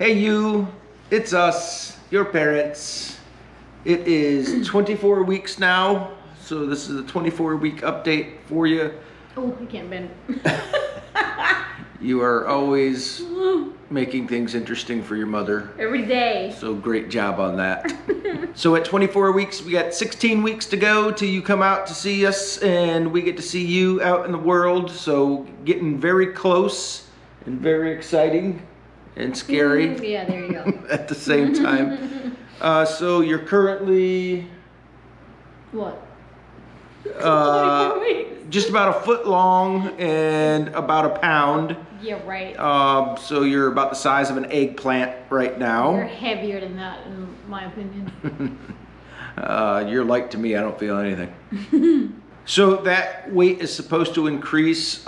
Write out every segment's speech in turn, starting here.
Hey you, it's us, your parents. It is 24 weeks now, so this is a 24-week update for you. Oh, I can't bend. You are always making things interesting for your mother. Every day. So great job on that. So at 24 weeks, we got 16 weeks to go till you come out to see us and we get to see you out in the world. So getting very close and very exciting and scary. Yeah, there you go. At the same time. So you're currently What? just about a foot long and about a pound. Yeah, right. So you're about the size of an eggplant right now. You're heavier than that, in my opinion. You're light to me, I don't feel anything. So that weight is supposed to increase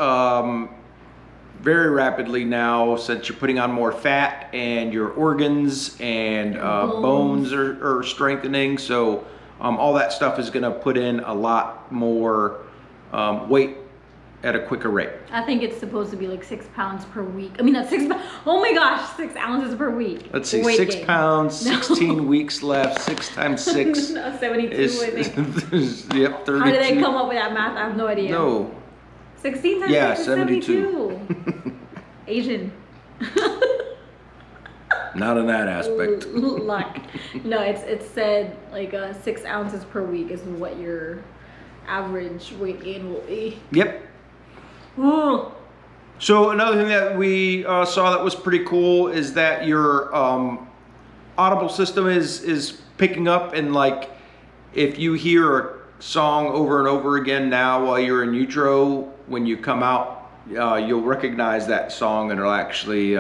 very rapidly now, since you're putting on more fat and your organs and bones are strengthening. So all that stuff is going to put in a lot more weight at a quicker rate. I think it's supposed to be like 6 pounds per week. I mean, not 6 pounds. Oh my gosh, 6 ounces per week. Let's see, Weight 6 gain. pounds, No. 16 weeks left. 6 times 6 No, 72, is, I think. yep, 32. How did they come up with that math? I have no idea. No. 16 times Yeah, 6 is 72. Asian. Not in that aspect. Luck. No, it's said like 6 ounces per week is what your average weight gain will be. Yep. Ooh. So another thing that we saw that was pretty cool is that your audible system is picking up, and like if you hear a song over and over again now while you're in utero, when you come out, you'll recognize that song and it'll actually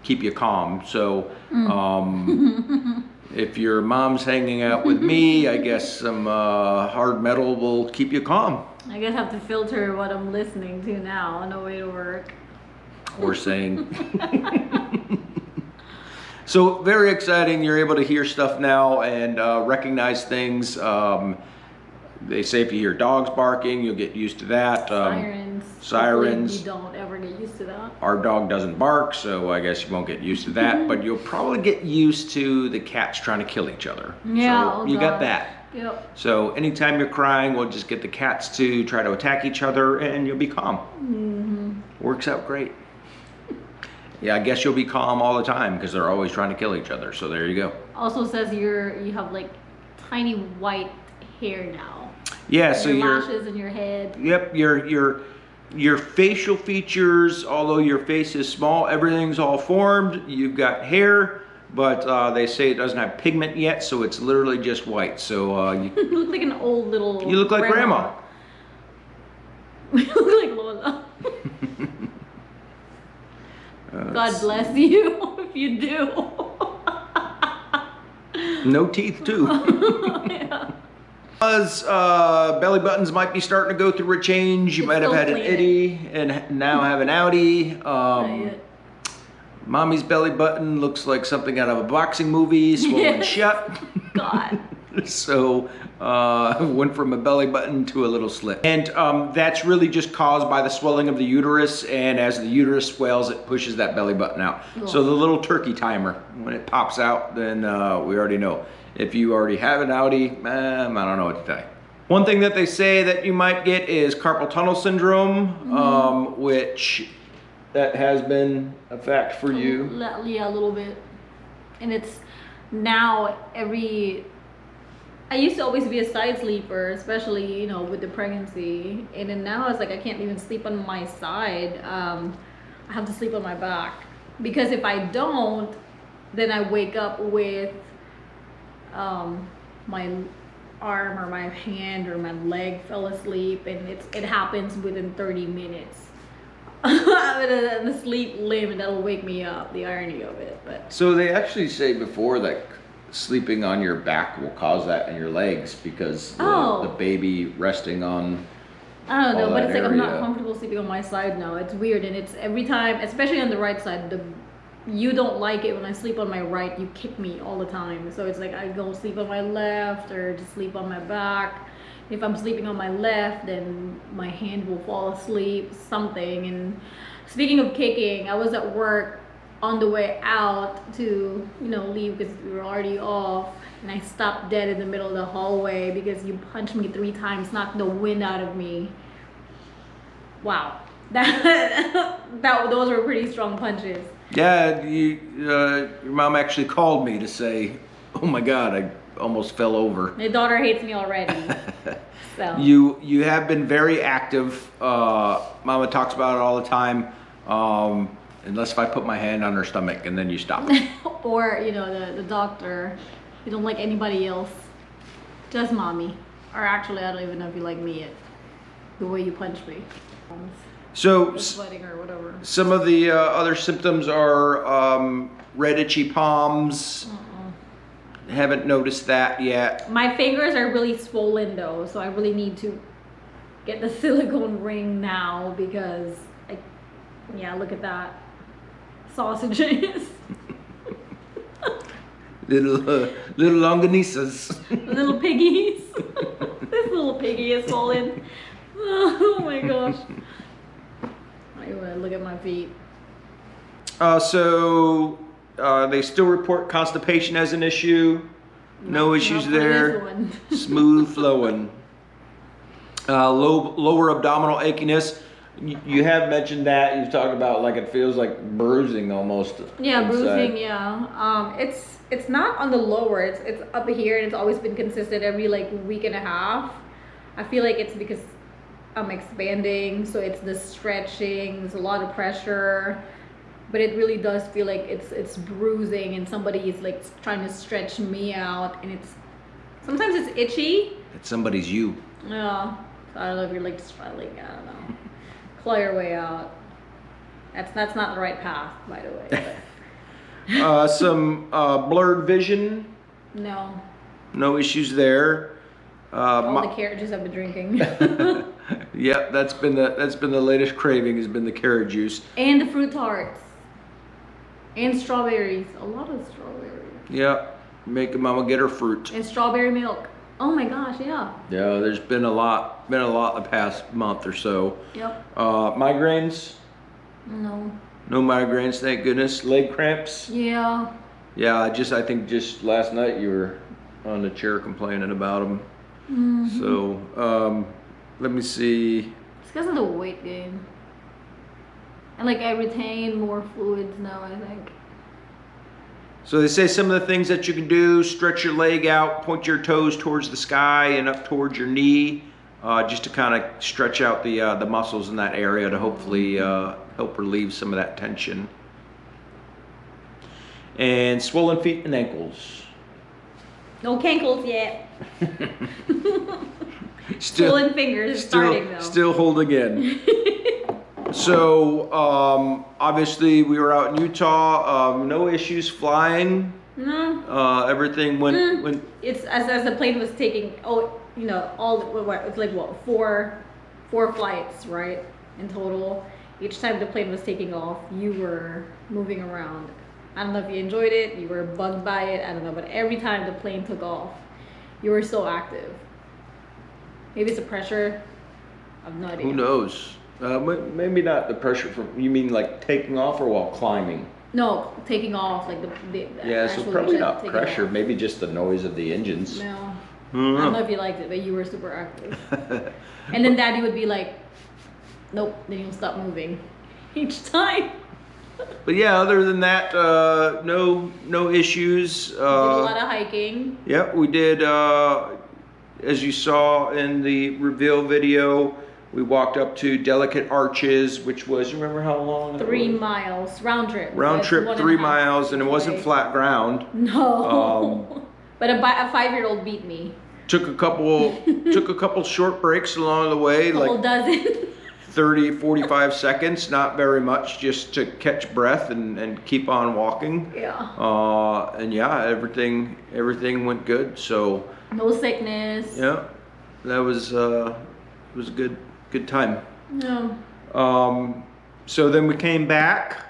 keep you calm. So if your mom's hanging out with me, I guess some hard metal will keep you calm. I guess I have to filter what I'm listening to now on the way to work. Or saying. So very exciting. You're able to hear stuff now and recognize things. They say if you hear dogs barking, you'll get used to that. Sirens. Sirens. Hopefully you don't ever get used to that. Our dog doesn't bark, so I guess you won't get used to that. But you'll probably get used to the cats trying to kill each other. Yeah, so oh you got God. that. Yep. So anytime you're crying, we'll just get the cats to try to attack each other and you'll be calm. Works out great. Yeah, I guess you'll be calm all the time because they're always trying to kill each other. So there you go. Also says you have like tiny white hair now. Yeah, And so your lashes in your head. Yep, your facial features, although your face is small, everything's all formed. You've got hair, but they say it doesn't have pigment yet, so it's literally just white. So you You look like an old little. look like grandma. You look like Lola. God bless you if you do. No teeth too. Yeah. Belly buttons might be starting to go through a change. You might have had an itty and now have an outie. Mommy's belly button looks like something out of a boxing movie, swollen shut. God. So went from a belly button to a little slit. And that's really just caused by the swelling of the uterus, and as the uterus swells, it pushes that belly button out. Cool. So the little turkey timer, when it pops out, then we already know. If you already have an outie, I don't know what to tell you. One thing that they say that you might get is carpal tunnel syndrome, which that has been a fact for you. Yeah, a little bit. And it's now I used to always be a side sleeper, especially, you know, with the pregnancy. And then now it's like I can't even sleep on my side. I have to sleep on my back. Because if I don't, then I wake up with my arm or my hand or my leg fell asleep, and it happens within 30 minutes. The sleep limb, that'll wake me up, the irony of it. But So they actually say before that sleeping on your back will cause that in your legs because the baby resting on I don't know, all but that it's like I'm not area. comfortable sleeping on my side now. It's weird, and it's every time, especially on the right side, you don't like it when I sleep on my right, you kick me all the time. So it's like I go sleep on my left or just sleep on my back. If I'm sleeping on my left, then my hand will fall asleep, something. And speaking of kicking, I was at work on the way out to, you know, leave because we were already off, and I stopped dead in the middle of the hallway because you punched me 3 times, knocked the wind out of me. Wow. Those were pretty strong punches. Yeah, your mom actually called me to say, "Oh my God, I almost fell over." My daughter hates me already. So You have been very active. Mama talks about it all the time. Unless if I put my hand on her stomach and then you stop. or, you know, the doctor, you don't like anybody else, just mommy. Or actually, I don't even know if you like me yet. The way you punched me. So Sweating or whatever. some of the other symptoms are red itchy palms. Haven't noticed that yet. My fingers are really swollen though, so I really need to get the silicone ring now because yeah, look at that. Sausages. Little longanisas. Little piggies. This little piggy is swollen. Oh my gosh. Look at my feet. So they still report constipation as an issue. No issues Not for there. this one. Smooth flowing. Lower abdominal achiness. You have mentioned that. You've talked about like it feels like bruising almost. Yeah, inside. bruising. Yeah. It's not on the lower. It's up here, and it's always been consistent every like week and a half. I feel like it's because I'm expanding, so it's the stretching. There's a lot of pressure, but it really does feel like it's bruising, and somebody is like trying to stretch me out, and sometimes it's itchy. That somebody's you. Yeah. So I don't know if you're like just trying to like, I don't know, claw your way out. That's not the right path, by the way. But. Some blurred vision. No. No issues there. All the carriages I've been drinking. Yeah, that's been the latest craving has been the carrot juice. And the fruit tarts. And strawberries. A lot of strawberries. Yeah, making mama get her fruit. And strawberry milk. Oh my gosh, yeah. Yeah, there's been a lot the past month or so. Yep. Migraines? No. No migraines, thank goodness. Leg cramps? Yeah. Yeah, I think just last night you were on the chair complaining about them. Mm-hmm. So, let me see. It's because of the weight gain. And like I retain more fluids now, I think. So they say some of the things that you can do: stretch your leg out, point your toes towards the sky and up towards your knee, just to kind of stretch out the muscles in that area to hopefully help relieve some of that tension. And swollen feet and ankles. No cankles yet. Swollen fingers starting though. Still holding in. So obviously we were out in Utah. No issues flying. No. Everything went. It's as the plane was taking. Oh, you know, it's like what four flights, right, in total. Each time the plane was taking off, you were moving around. I don't know if you enjoyed it. You were bugged by it. I don't know, but every time the plane took off, you were so active. Maybe it's the pressure. I have no idea. Who knows? Maybe not the pressure from. You mean like taking off or while climbing? No, taking off like the Yeah, so actual probably jet not taking pressure. off. Maybe just the noise of the engines. No. I Hmm. don't know if you liked it, but you were super active. And then Daddy would be like, "Nope," then you'll stop moving each time. But yeah, other than that, no issues. Did a lot of hiking. Yep, we did. As you saw in the reveal video, we walked up to Delicate Arches, which was, you remember how long? 3 miles round trip. Round So trip, it's 3 1.5 miles, and it wasn't away. flat ground. No. But a 5-year-old beat me. Took a couple short breaks along the way, Couple like dozen. 30, 45 seconds, not very much, just to catch breath and keep on walking. Yeah. And yeah, everything went good. So No sickness. yeah, that was a good time. Yeah. So then we came back.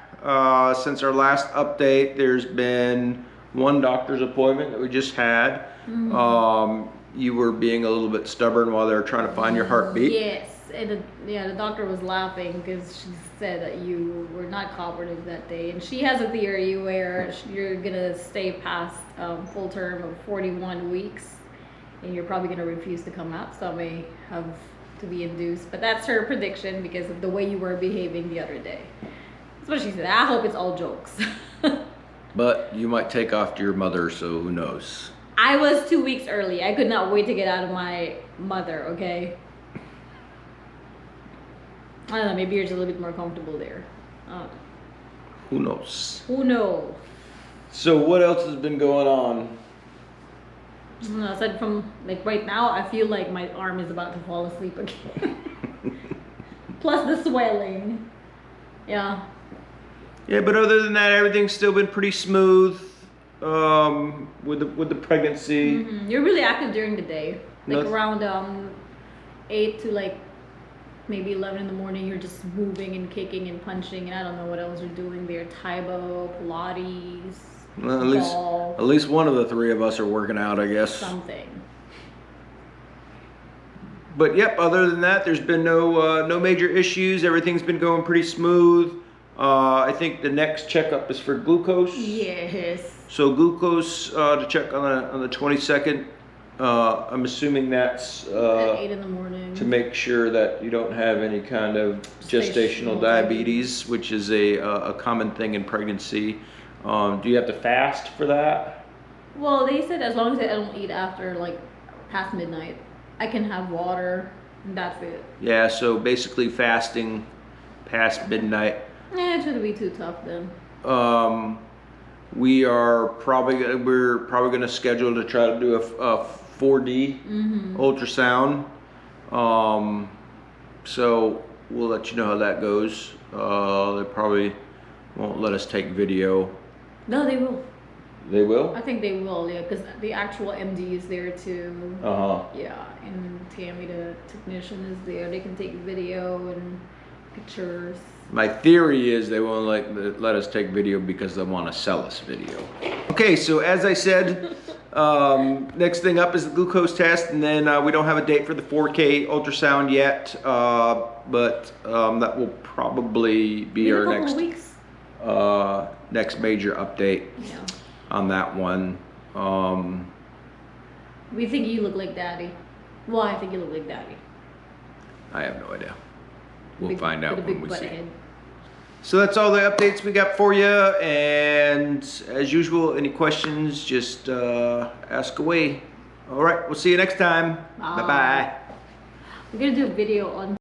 Since our last update, there's been one doctor's appointment that we just had. You were being a little bit stubborn while they were trying to find your heartbeat. Yes. and the doctor was laughing because she said that you were not cooperative that day, and she has a theory where you're gonna stay past full term of 41 weeks, and you're probably gonna refuse to come out, so I may have to be induced. But that's her prediction because of the way you were behaving the other day. That's what she said. I hope it's all jokes. But you might take off to your mother, so who knows? I was 2 weeks early. I could not wait to get out of my mother, okay? I don't know, maybe you're just a little bit more comfortable there. Who knows? Who knows? So what else has been going on? I don't know, aside from, like, right now, I feel like my arm is about to fall asleep again. Plus the swelling. Yeah. Yeah, but other than that, everything's still been pretty smooth with the pregnancy. Mm-hmm. You're really active during the day. Like around 8 to like maybe 11 in the morning, you're just moving and kicking and punching, and I don't know what else you're doing there. Taibo, Pilates, Well, at least one of the three of us are working out, I guess. something. But yep, other than that, there's been no major issues. Everything's been going pretty smooth. I think the next checkup is for glucose. Yes. So glucose to check on the 22nd. I'm assuming that's At 8 in the morning. to make sure that you don't have any kind of gestational diabetes, which is a common thing in pregnancy. Do you have to fast for that? Well, they said as long as I don't eat after like past midnight, I can have water, and that's it. Yeah, so basically fasting past midnight. Yeah, it shouldn't be too tough then. We're probably gonna schedule to try to do a 4D ultrasound. So we'll let you know how that goes. They probably won't let us take video. No, they will. They will? I think they will, yeah, because the actual MD is there too. Yeah, and Tammy, the technician, is there. They can take video and pictures. My theory is they won't let us take video because they want to sell us video. Okay, so as I said, next thing up is the glucose test, and then we don't have a date for the 4K ultrasound yet, but that will probably be our next major update on that one. We think you look like Daddy. Well, I think you look like Daddy. I have no idea. We'll find out when we see. Head. So that's all the updates we got for you, and as usual, any questions, just ask away. All right, we'll see you next time. Bye-bye. We're gonna do a video on